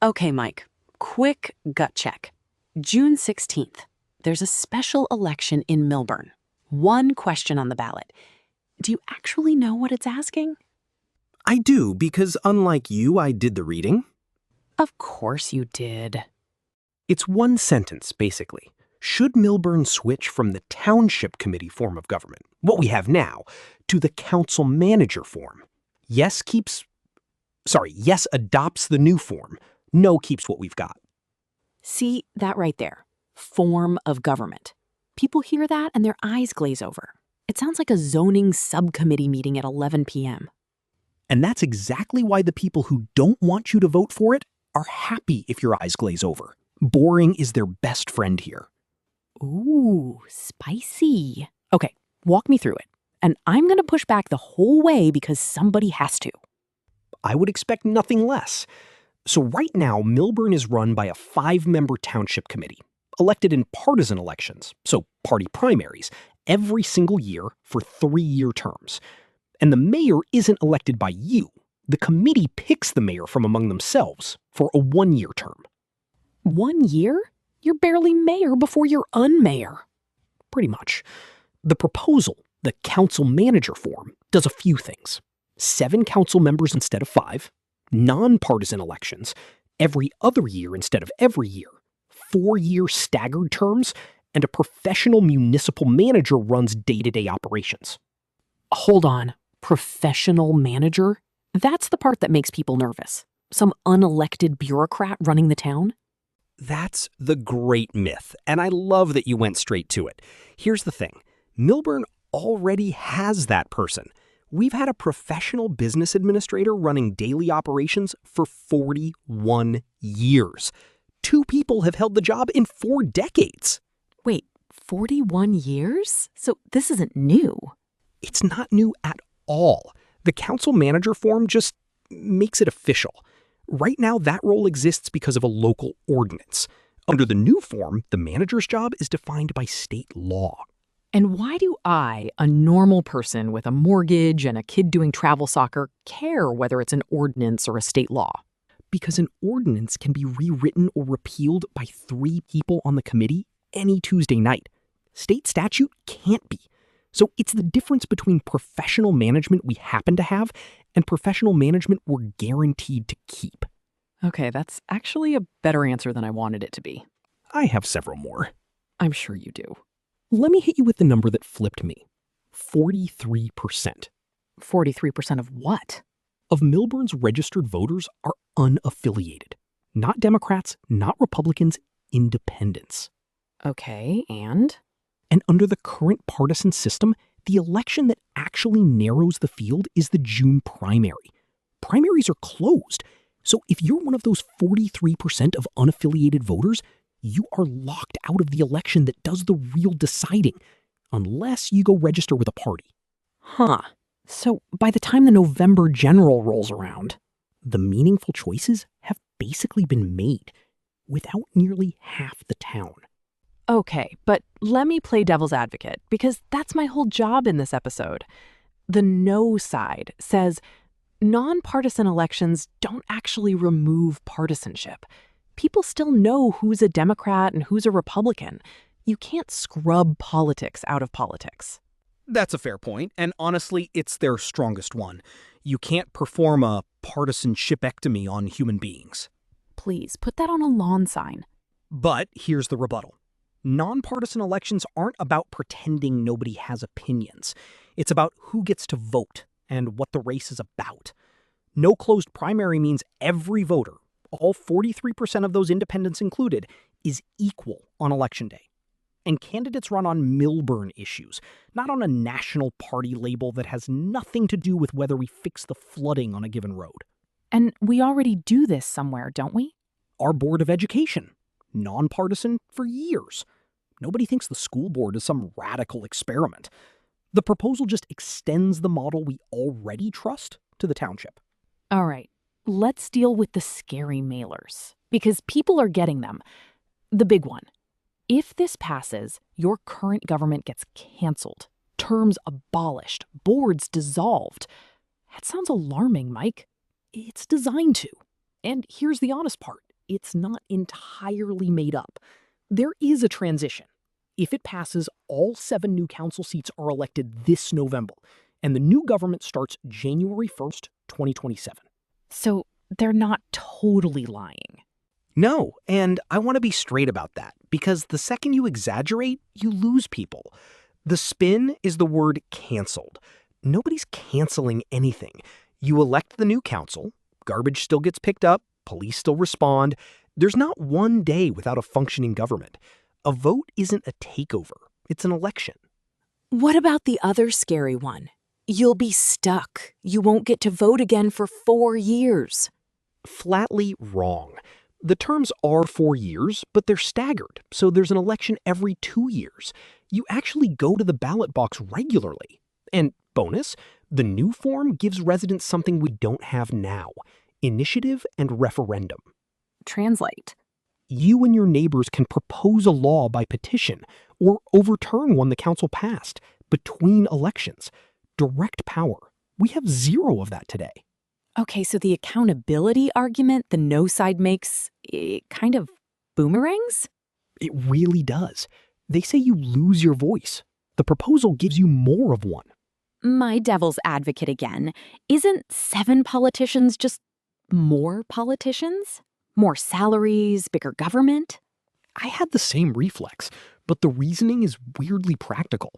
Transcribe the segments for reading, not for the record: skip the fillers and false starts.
Okay, Mike, quick gut check. June 16th, there's a special election in Millburn. One question on the ballot. Do you actually know what it's asking? I do, because unlike you, I did the reading. Of course you did. It's one sentence, basically. Should Millburn switch from the Township Committee form of government, what we have now, to the council manager form? Yes adopts the new form. No keeps what we've got. See, that right there. Form of government. People hear that and their eyes glaze over. It sounds like a zoning subcommittee meeting at 11 p.m. And that's exactly why the people who don't want you to vote for it are happy if your eyes glaze over. Boring is their best friend here. Ooh, spicy. Okay, walk me through it. And I'm going to push back the whole way because somebody has to. I would expect nothing less. So right now, Millburn is run by a 5-member township committee, elected in partisan elections, so party primaries, every single year for 3-year terms. And the mayor isn't elected by you. The committee picks the mayor from among themselves for a 1-year term. 1 year? You're barely mayor before you're unmayor. Pretty much. The proposal, the council manager form, does a few things. 7 council members instead of 5, nonpartisan elections, every other year instead of every year, 4-year staggered terms, and a professional municipal manager runs day-to-day operations. Hold on. Professional manager? That's the part that makes people nervous. Some unelected bureaucrat running the town? That's the great myth, and I love that you went straight to it. Here's the thing. Millburn already has that person. We've had a professional business administrator running daily operations for 41 years. 2 people have held the job in 4 decades. Wait, 41 years? So this isn't new. It's not new at all. The council manager form just makes it official. Right now, that role exists because of a local ordinance. Under the new form, the manager's job is defined by state law. And why do I, a normal person with a mortgage and a kid doing travel soccer, care whether it's an ordinance or a state law? Because an ordinance can be rewritten or repealed by 3 people on the committee any Tuesday night. State statute can't be. So it's the difference between professional management we happen to have and professional management we're guaranteed to keep. Okay, that's actually a better answer than I wanted it to be. I have several more. I'm sure you do. Let me hit you with the number that flipped me. 43%. 43% of what? Of Millburn's registered voters are unaffiliated. Not Democrats, not Republicans, independents. Okay, and? And under the current partisan system, the election that actually narrows the field is the June primary. Primaries are closed. So if you're one of those 43% of unaffiliated voters, you are locked out of the election that does the real deciding, unless you go register with a party. Huh. So by the time the November general rolls around, the meaningful choices have basically been made without nearly half the town. Okay, but let me play devil's advocate, because that's my whole job in this episode. The no side says nonpartisan elections don't actually remove partisanship. People still know who's a Democrat and who's a Republican. You can't scrub politics out of politics. That's a fair point, and honestly, it's their strongest one. You can't perform a partisan shipectomy on human beings. Please, put that on a lawn sign. But here's the rebuttal. Nonpartisan elections aren't about pretending nobody has opinions. It's about who gets to vote and what the race is about. No closed primary means every voter, all 43% of those independents included, is equal on Election Day. And candidates run on Millburn issues, not on a national party label that has nothing to do with whether we fix the flooding on a given road. And we already do this somewhere, don't we? Our Board of Education. Nonpartisan for years. Nobody thinks the school board is some radical experiment. The proposal just extends the model we already trust to the township. All right, let's deal with the scary mailers, because people are getting them. The big one. If this passes, your current government gets canceled, terms abolished, boards dissolved. That sounds alarming, Mike. It's designed to. And here's the honest part. it's not entirely made up. There is a transition. If it passes, all 7 new council seats are elected this November, and the new government starts January 1st, 2027. So they're not totally lying. No, and I want to be straight about that, because the second you exaggerate, you lose people. The spin is the word canceled. Nobody's canceling anything. You elect the new council, garbage still gets picked up, police still respond. There's not one day without a functioning government. A vote isn't a takeover, it's an election. What about the other scary one? You'll be stuck. You won't get to vote again for 4 years. Flatly wrong. The terms are 4 years, but they're staggered, so there's an election every 2 years. You actually go to the ballot box regularly. And bonus, the new form gives residents something we don't have now: initiative and referendum. Translate. You and your neighbors can propose a law by petition or overturn one the council passed between elections. Direct power. We have 0 of that today. Okay, so the accountability argument the no side makes, it kind of boomerangs? It really does. They say you lose your voice. The proposal gives you more of one. My devil's advocate again. Isn't 7 politicians just more politicians? More salaries, bigger government? I had the same reflex, but the reasoning is weirdly practical.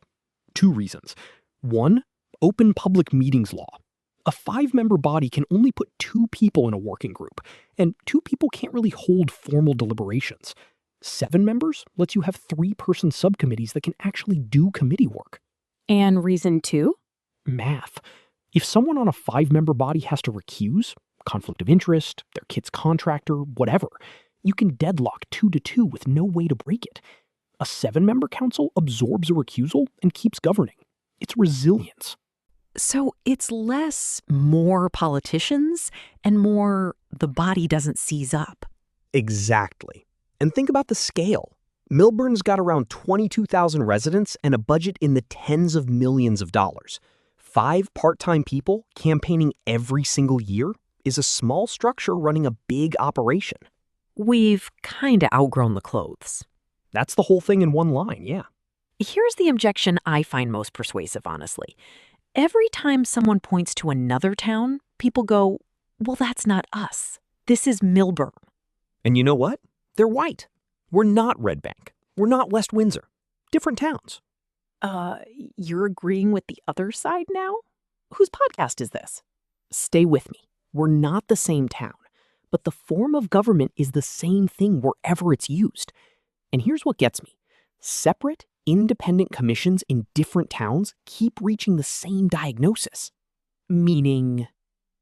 2 reasons. 1, open public meetings law. A 5-member body can only put 2 people in a working group, and 2 people can't really hold formal deliberations. 7 members lets you have 3-person subcommittees that can actually do committee work. And reason 2? Math. If someone on a 5-member body has to recuse, conflict of interest, their kid's contractor, whatever, you can deadlock 2 to 2 with no way to break it. A 7-member council absorbs a recusal and keeps governing. It's resilience. So it's less more politicians and more the body doesn't seize up. Exactly. And think about the scale. Millburn's got around 22,000 residents and a budget in the tens of millions of dollars. 5 part-time people campaigning every single year is a small structure running a big operation. We've kind of outgrown the clothes. That's the whole thing in one line, yeah. Here's the objection I find most persuasive, honestly. Every time someone points to another town, people go, well, that's not us. This is Millburn. And you know what? They're white. We're not Red Bank. We're not West Windsor. Different towns. You're agreeing with the other side now? Whose podcast is this? Stay with me. We're not the same town, but the form of government is the same thing wherever it's used. And here's what gets me. Separate, independent commissions in different towns keep reaching the same diagnosis. Meaning,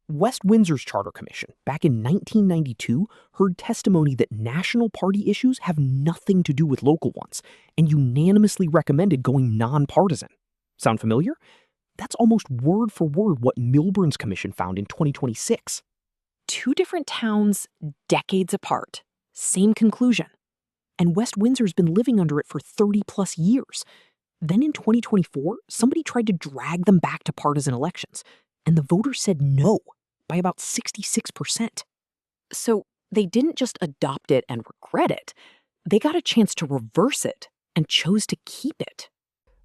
West Windsor's Charter Commission, back in 1992, heard testimony that national party issues have nothing to do with local ones, and unanimously recommended going nonpartisan. Sound familiar? That's almost word for word what Millburn's commission found in 2026. 2 different towns, decades apart. Same conclusion. And West Windsor's been living under it for 30 plus years. Then in 2024, somebody tried to drag them back to partisan elections, and the voters said no by about 66%. So they didn't just adopt it and regret it. They got a chance to reverse it and chose to keep it.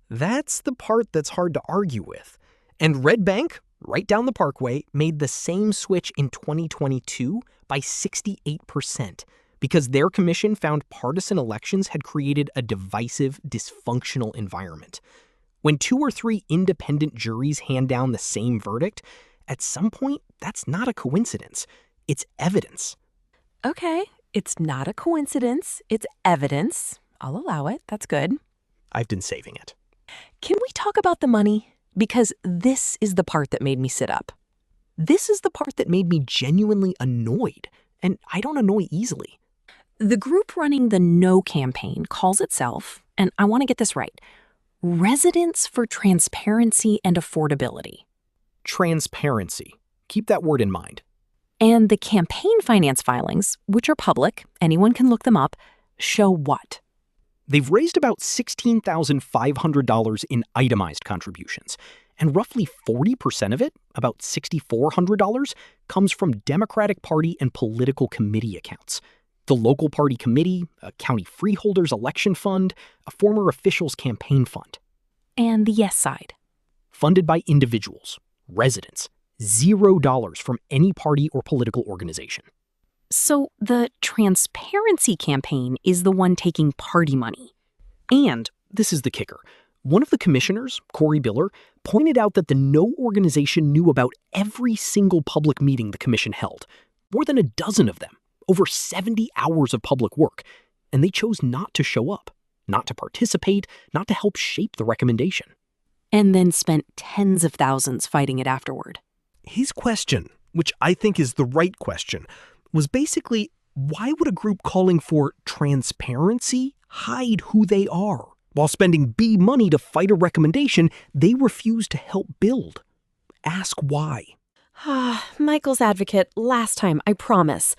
That's the part that's hard to argue with. And Red Bank, right down the Parkway, made the same switch in 2022 by 68%. Because their commission found partisan elections had created a divisive, dysfunctional environment. When 2 or 3 independent juries hand down the same verdict, at some point, that's not a coincidence. It's evidence. Okay, it's not a coincidence. It's evidence. I'll allow it. That's good. I've been saving it. Can we talk about the money? Because this is the part that made me sit up. This is the part that made me genuinely annoyed, and I don't annoy easily. The group running the No campaign calls itself, and I want to get this right, Residents for Transparency and Affordability. Transparency. Keep that word in mind. And the campaign finance filings, which are public, anyone can look them up, show what? They've raised about $16,500 in itemized contributions, and roughly 40% of it, about $6,400, comes from Democratic Party and political committee accounts. The local party committee, a county freeholders election fund, a former official's campaign fund. And the yes side? Funded by individuals, residents, $0 from any party or political organization. So the transparency campaign is the one taking party money. And this is the kicker. One of the commissioners, Corey Biller, pointed out that the No organization knew about every single public meeting the commission held, more than a dozen of them, over 70 hours of public work, and they chose not to show up, not to participate, not to help shape the recommendation. And then spent tens of thousands fighting it afterward. His question, which I think is the right question, was basically, why would a group calling for transparency hide who they are? While spending B money to fight a recommendation they refuse to help build. Ask why. Michael's advocate, last time, I promise.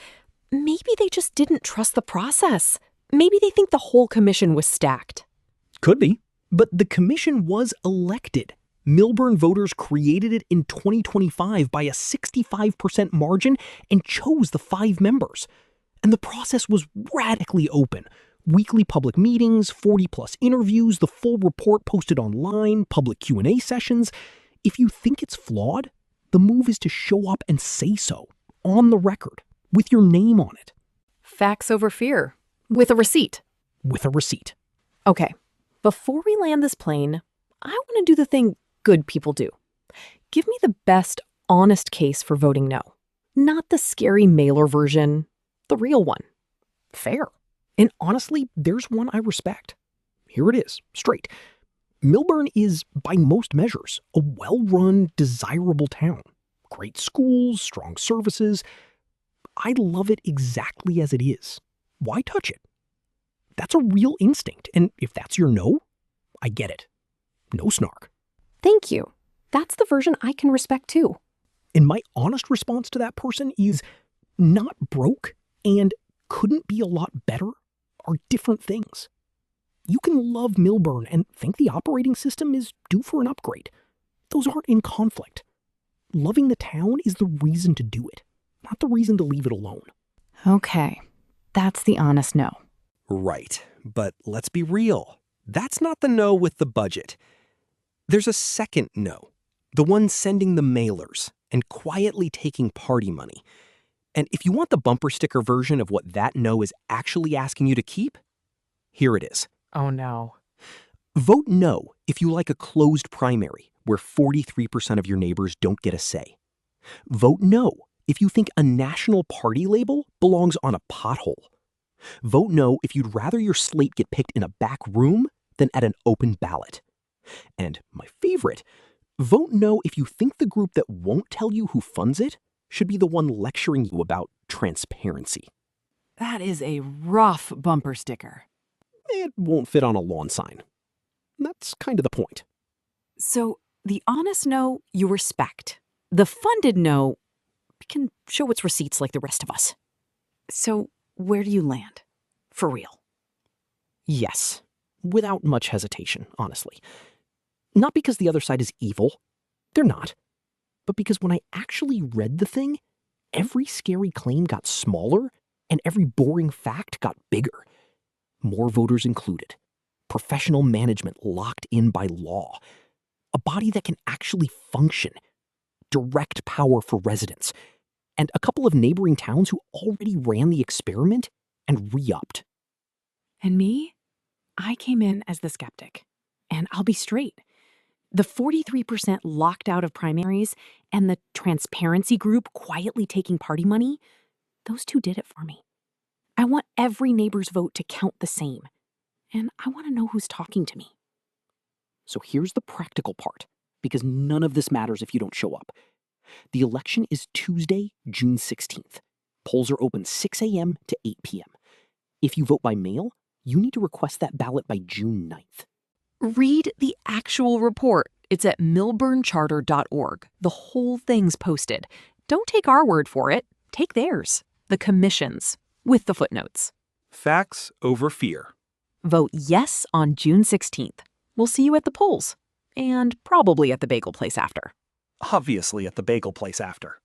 Maybe they just didn't trust the process. Maybe they think the whole commission was stacked. Could be. But the commission was elected. Millburn voters created it in 2025 by a 65% margin and chose the 5 members. And the process was radically open. Weekly public meetings, 40-plus interviews, the full report posted online, public Q&A sessions. If you think it's flawed, the move is to show up and say so, on the record, with your name on it. Facts over fear. With a receipt. With a receipt. Okay, before we land this plane, I want to do the thing good people do. Give me the best, honest case for voting no. Not the scary mailer version, the real one. Fair. And honestly, there's one I respect. Here it is, straight. Millburn is, by most measures, a well-run, desirable town. Great schools, strong services. I love it exactly as it is. Why touch it? That's a real instinct, and if that's your no, I get it. No snark. Thank you. That's the version I can respect too. And my honest response to that person is not broke and couldn't be a lot better are different things. You can love Millburn and think the operating system is due for an upgrade. Those aren't in conflict. Loving the town is the reason to do it, not the reason to leave it alone. Okay, that's the honest no. Right, but let's be real. That's not the no with the budget. There's a second no, the one sending the mailers and quietly taking party money. And if you want the bumper sticker version of what that no is actually asking you to keep, here it is. Oh no. Vote no if you like a closed primary where 43% of your neighbors don't get a say. Vote no if you think a national party label belongs on a pothole. Vote no if you'd rather your slate get picked in a back room than at an open ballot. And my favorite, vote no if you think the group that won't tell you who funds it should be the one lecturing you about transparency. That is a rough bumper sticker. It won't fit on a lawn sign. That's kind of the point. So the honest no, you respect. The funded no, we can show its receipts like the rest of us. So where do you land? For real? Yes, without much hesitation, honestly. Not because the other side is evil. They're not. But because when I actually read the thing, every scary claim got smaller and every boring fact got bigger. More voters included. Professional management locked in by law. A body that can actually function. Direct power for residents. And a couple of neighboring towns who already ran the experiment and re-upped. And me? I came in as the skeptic. And I'll be straight. The 43% locked out of primaries and the transparency group quietly taking party money, those two did it for me. I want every neighbor's vote to count the same. And I want to know who's talking to me. So here's the practical part, because none of this matters if you don't show up. The election is Tuesday, June 16th. Polls are open 6 a.m. to 8 p.m. If you vote by mail, you need to request that ballot by June 9th. Read the actual report. It's at millburncharter.org. The whole thing's posted. Don't take our word for it. Take theirs. The commission's. With the footnotes. Facts over fear. Vote yes on June 16th. We'll see you at the polls. And probably at the bagel place after. Obviously at the bagel place after.